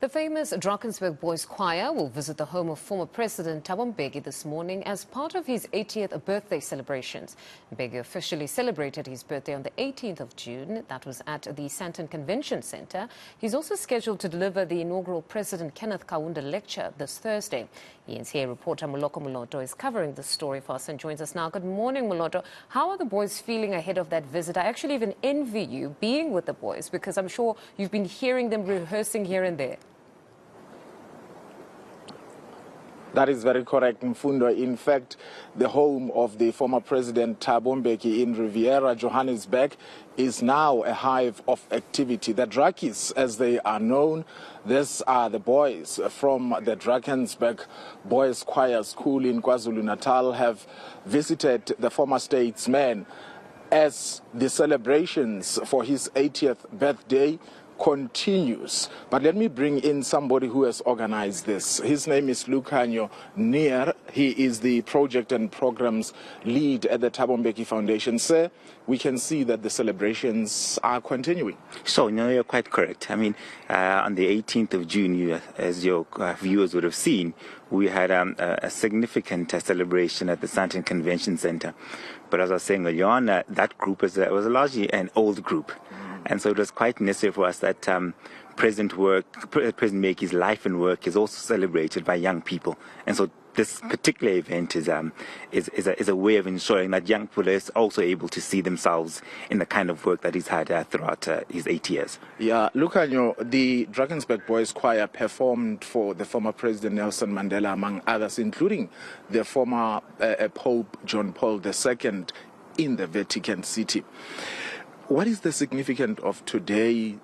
The famous Drakensberg Boys Choir will visit the home of former President Thabo Mbeki this morning as part of his 80th birthday celebrations. Mbeki officially celebrated his birthday on the 18th of June. That was at the Sandton Convention Centre. He's also scheduled to deliver the inaugural President Kenneth Kaunda lecture this Thursday. eNCA reporter Moloko Mothapo is covering this story for us and joins us now. Good morning, Moloko. How are the boys feeling ahead of that visit? I actually even envy you being with the boys because I'm sure you've been hearing them rehearsing here and there. That is very correct, Mfundo. In fact, the home of the former President Thabo Mbeki in Riviera, Johannesburg, is now a hive of activity. The Drakis, as they are known, these are the boys from the Drakensberg Boys Choir School in KwaZulu-Natal, have visited the former statesman as the celebrations for his 80th birthday continues. But let me bring in somebody who has organized this. His name is Lukanyo Near. He is the project and programs lead at the Thabo Mbeki Foundation. Sir, we can see that the celebrations are continuing. So, you're quite correct. I mean, on the 18th of June, as your viewers would have seen, we had a significant celebration at the Sandton Convention Centre. But as I was saying earlier on, that group was largely an old group. And so it was quite necessary for us that President Mbeki's life and work is also celebrated by young people. And so this particular event is a way of ensuring that young people are also able to see themselves in the kind of work that he's had throughout his 8 years. Yeah, Lukanyo, the Drakensberg Boys Choir performed for the former President Nelson Mandela, among others, including the former Pope John Paul II in the Vatican City. What is the significance of today's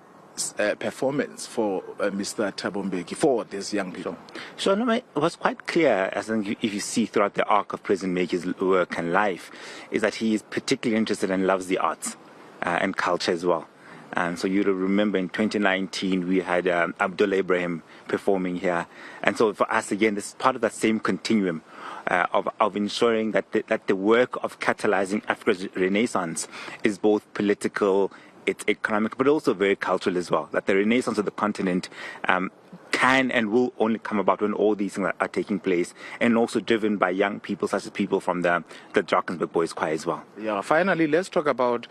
performance for Mr. Thabo Mbeki, for these young people? So it was quite clear, as if you see throughout the arc of President Mbeki's work and life, is that he is particularly interested and loves the arts and culture as well. And so you'll remember in 2019 we had Abdullah Ibrahim performing here. And so for us, again, this is part of that same continuum of ensuring that the work of catalyzing Africa's renaissance is both political, it's economic, but also very cultural as well. That the renaissance of the continent can and will only come about when all these things are taking place, and also driven by young people, such as people from the Drakensberg Boys Choir as well. Yeah, finally, let's talk about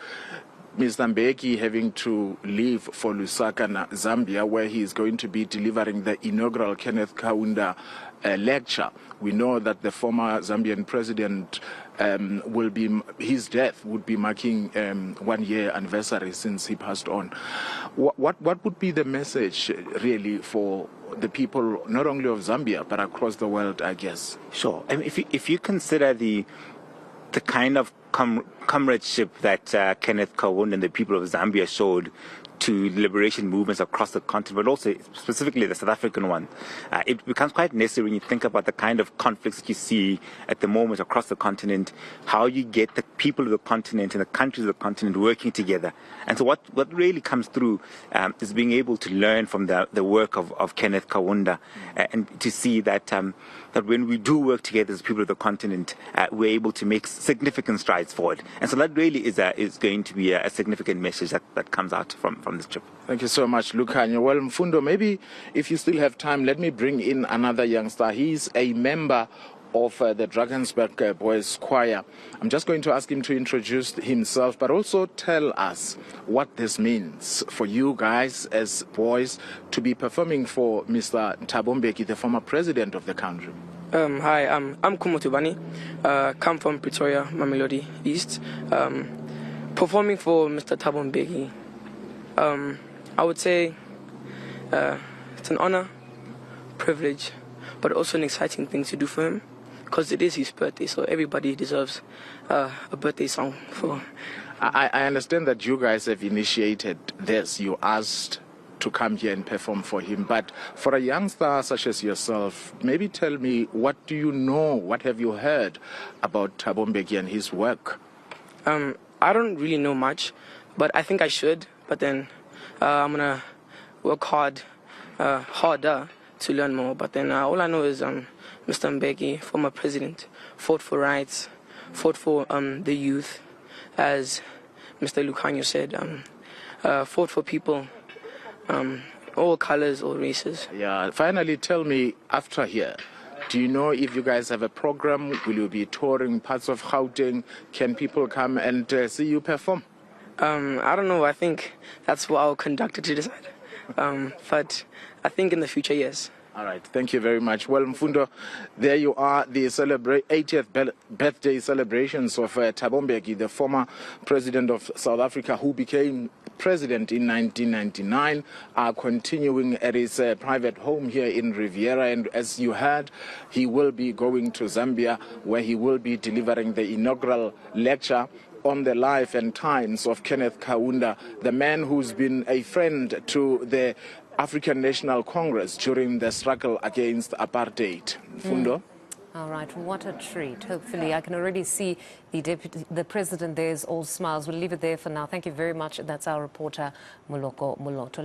Mr. Mbeki having to leave for Lusaka, Zambia, where he is going to be delivering the inaugural Kenneth Kaunda lecture. We know that the former Zambian president his death would be marking 1 year anniversary since he passed on. What would be the message really for the people, not only of Zambia, but across the world, I guess? Sure. I mean, if you consider the kind of comradeship that Kenneth Kaunda and the people of Zambia showed to liberation movements across the continent, but also specifically the South African one, it becomes quite necessary when you think about the kind of conflicts that you see at the moment across the continent, how you get the people of the continent and the countries of the continent working together. And so what really comes through is being able to learn from the work of Kenneth Kaunda and to see that that when we do work together as people of the continent, we're able to make significant strides forward. And so that really is going to be a significant message that comes out from this trip. Thank you so much, Lukanyo. Well, Mfundo, maybe if you still have time, let me bring in another youngster. He's a member of the Drakensberg Boys Choir. I'm just going to ask him to introduce himself, but also tell us what this means for you guys as boys to be performing for Mr. Thabo Mbeki, the former president of the country. Hi, I'm Kumutubani. Come from Pretoria, Mamelodi East. Performing for Mr. Thabo Mbeki. I would say it's an honor, privilege, but also an exciting thing to do for him, because it is his birthday, so everybody deserves a birthday song for. I understand that you guys have initiated this. You asked to come here and perform for him, but for a youngster such as yourself, maybe tell me, what do you know, what have you heard about Thabo Mbeki and his work? I don't really know much, but I think I should. But then I'm gonna work harder to learn more. But then all I know is Mr. Mbeki, former president, fought for rights, fought for the youth, as Mr. Lukanyo said, fought for people all colors, all races. Yeah. Finally, tell me, after here, do you know if you guys have a program? Will you be touring parts of Gauteng? Can people come and see you perform? I don't know. I think that's what our conductor to decide. But I think in the future, yes. All right, thank you very much. Well, Mfundo, there you are, the 80th birthday celebrations of Thabo Mbeki, the former president of South Africa, who became president in 1999, are continuing at his private home here in Riviera. And as you heard, he will be going to Zambia, where he will be delivering the inaugural lecture on the life and times of Kenneth Kaunda, the man who's been a friend to the African National Congress during the struggle against apartheid. Fundo? All right, what a treat. Hopefully, I can already see the president there is all smiles. We'll leave it there for now. Thank you very much. That's our reporter, Moloko Mothapo.